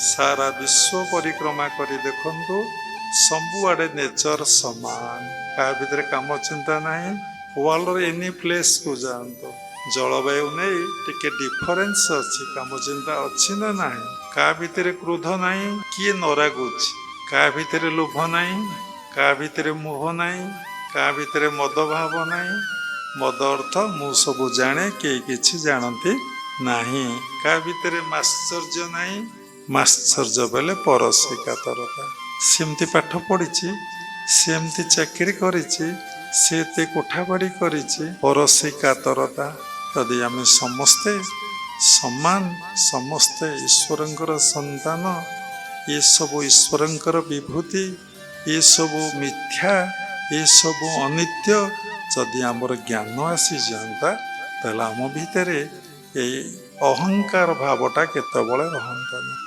सारा विश्व परिक्रमा करी देखंतु सबुआडे नेचर समान क्या भितर काम चिंता नहीं वर्ल्ड एनी प्लेस को जातु जलवायु नहीं टिके डिफरेन्स अच्छी काम चिंता अच्छी ना नहीं क्या भितर क्रोध नहीं किए नरागुच क्या भितर लोभ नहीं क्या भितर मोह नहीं क्या भितर मद भाव नहीं मद अर्थ मु सब जाने कई किछि जानती नहीं क्या भितर माश्चर्य नहीं माश्चर्य बेले परसी कातरता सेमती पाठ पढ़ी सेमती चाकरी करिछि से कोठा बाड़ी करिछि परसी कातरता यदि आम समस्ते समान समस्ते ईश्वरंकर संतान ये सब ईश्वरंकर विभूति ये सब मिथ्या ये सब अनित्य जदि आमर ज्ञान आसी जाता ताहले आम भितर ये अहंकार भावटा केतबेले रहंता।